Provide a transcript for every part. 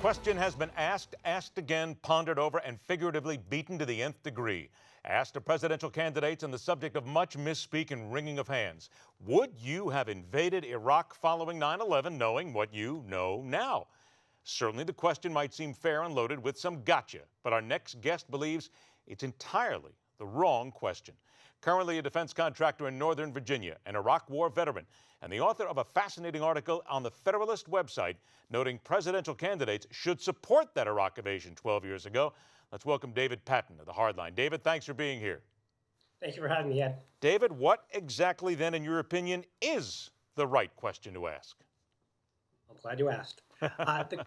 question has been asked, asked again, pondered over, and figuratively beaten to the nth degree. Asked to presidential candidates on the subject of much misspeak and wringing of hands. Would you have invaded Iraq following 9/11, knowing what you know now? Certainly the question might seem fair and loaded with some gotcha, but our next guest believes it's entirely the wrong question. Currently a defense contractor in Northern Virginia, an Iraq War veteran, and the author of a fascinating article on the Federalist website noting presidential candidates should support that Iraq invasion 12 years ago. Let's welcome David Patten of the Hardline. David, thanks for being here. Thank you for having me, Ed. David, what exactly then, in your opinion, is the right question to ask? I'm glad you asked. The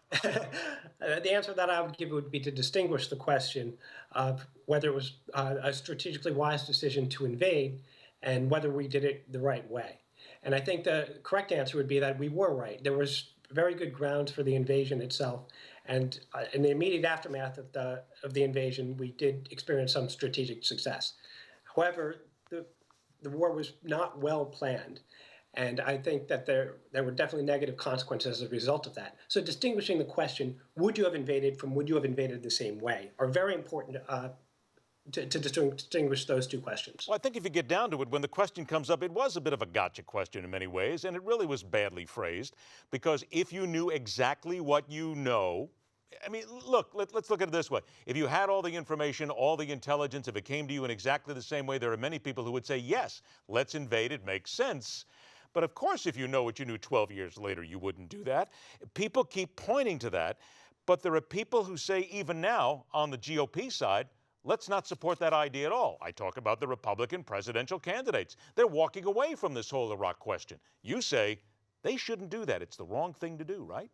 answer that I would give would be to distinguish the question of whether it was a strategically wise decision to invade and whether we did it the right way. And I think the correct answer would be that we were right. There was very good grounds for the invasion itself. And in the immediate aftermath of the invasion, we did experience some strategic success. However, the war was not well planned. And I think that there were definitely negative consequences as a result of that. So distinguishing the question, would you have invaded from would you have invaded the same way, are very important to distinguish those two questions. Well, I think if you get down to it, when the question comes up, it was a bit of a gotcha question in many ways, and it really was badly phrased, because if you knew exactly what you know, I mean, look, let's look at it this way. If you had all the information, all the intelligence, if it came to you in exactly the same way, there are many people who would say, yes, let's invade, it makes sense. But of course, if you know what you knew 12 years later, you wouldn't do that. People keep pointing to that, but there are people who say even now on the GOP side, let's not support that idea at all. I talk about the Republican presidential candidates. They're walking away from this whole Iraq question. You say they shouldn't do that. It's the wrong thing to do, right?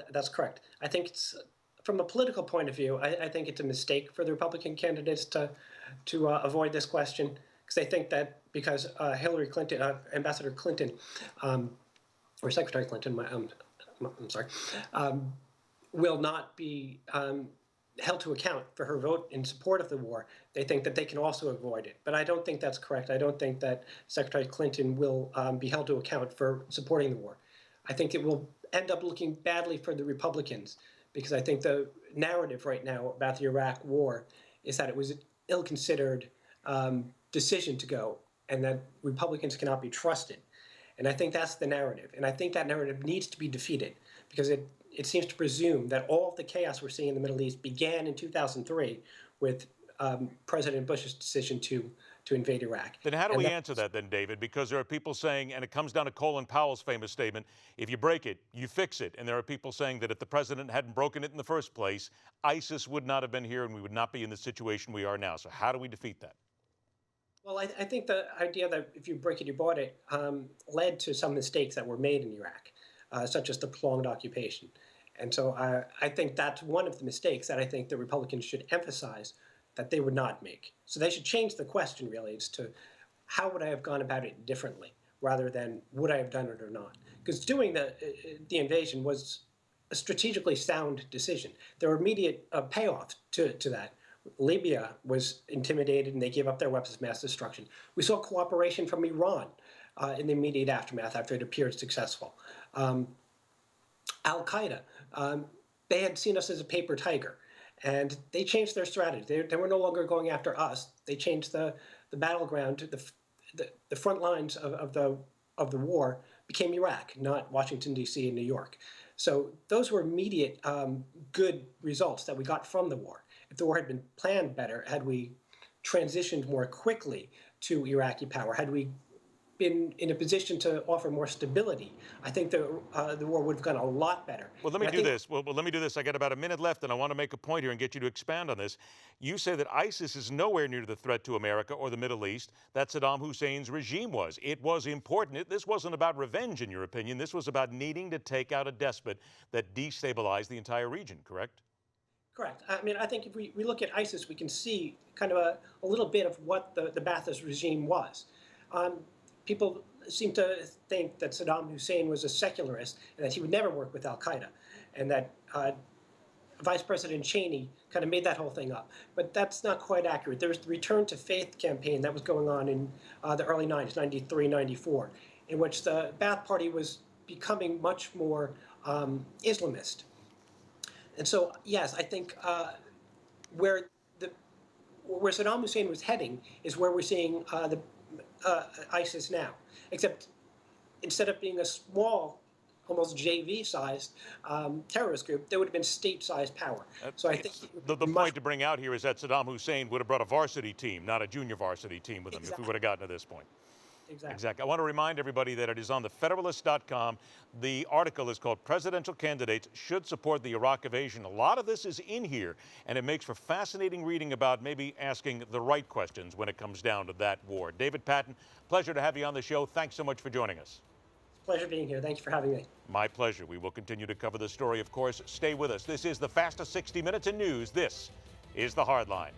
That's correct. I think it's, from a political point of view, I think it's a mistake for the Republican candidates to avoid this question, because they think that because Hillary Clinton, Ambassador Clinton, or Secretary Clinton, I'm sorry, will not be held to account for her vote in support of the war. They think that they can also avoid it. But I don't think that's correct. I don't think that Secretary Clinton will be held to account for supporting the war. I think it will end up looking badly for the Republicans, because I think the narrative right now about the Iraq war is that it was an ill-considered decision to go, and that Republicans cannot be trusted. And I think that's the narrative. And I think that narrative needs to be defeated, because it seems to presume that all of the chaos we're seeing in the Middle East began in 2003 with President Bush's decision to invade Iraq. Then how do we answer that then, David? Because there are people saying, and it comes down to Colin Powell's famous statement, if you break it, you fix it. And there are people saying that if the president hadn't broken it in the first place, ISIS would not have been here and we would not be in the situation we are now. So how do we defeat that? Well, I think the idea that if you break it, you bought it, led to some mistakes that were made in Iraq, such as the prolonged occupation. And so I think that's one of the mistakes that I think the Republicans should emphasize that they would not make. So they should change the question, really, as to how would I have gone about it differently, rather than would I have done it or not. Because doing the invasion was a strategically sound decision. There were immediate payoffs to that. Libya was intimidated and they gave up their weapons of mass destruction. We saw cooperation from Iran in the immediate aftermath after it appeared successful. Al-Qaeda, they had seen us as a paper tiger, and they changed their strategy. They were no longer going after us. They changed the battleground. The front lines of the war became Iraq, not Washington, D.C. and New York. So those were immediate good results that we got from the war. If the war had been planned better, had we transitioned more quickly to Iraqi power, had we been in a position to offer more stability, I think the war would have gone a lot better. Well, let me do this. Well, let me do this. I got about a minute left, and I want to make a point here and get you to expand on this. You say that ISIS is nowhere near the threat to America or the Middle East that Saddam Hussein's regime was. It was important. This wasn't about revenge, in your opinion. This was about needing to take out a despot that destabilized the entire region, correct? Correct. I mean, I think if we look at ISIS, we can see kind of a little bit of what the Ba'athist regime was. People seem to think that Saddam Hussein was a secularist and that he would never work with al-Qaeda, and that Vice President Cheney kind of made that whole thing up. But that's not quite accurate. There was the Return to Faith campaign that was going on in the early 90s, 93, 94, in which the Ba'ath Party was becoming much more Islamist. And so, yes, I think where where Saddam Hussein was heading is where we're seeing ISIS now, except instead of being a small, almost JV-sized terrorist group, there would have been state-sized power. So I think the point to bring out here is that Saddam Hussein would have brought a varsity team, not a junior varsity team with him, if we would have gotten to this point. Exactly. I want to remind everybody that it is on the Federalist.com. The article is called Presidential Candidates Should Support the Iraq Invasion. A lot of this is in here, and it makes for fascinating reading about maybe asking the right questions when it comes down to that war. David Patten, pleasure to have you on the show. Thanks so much for joining us. Pleasure being here. Thank you for having me. My pleasure. We will continue to cover the story, of course. Stay with us. This is the fastest 60 minutes in news. This is The Hardline.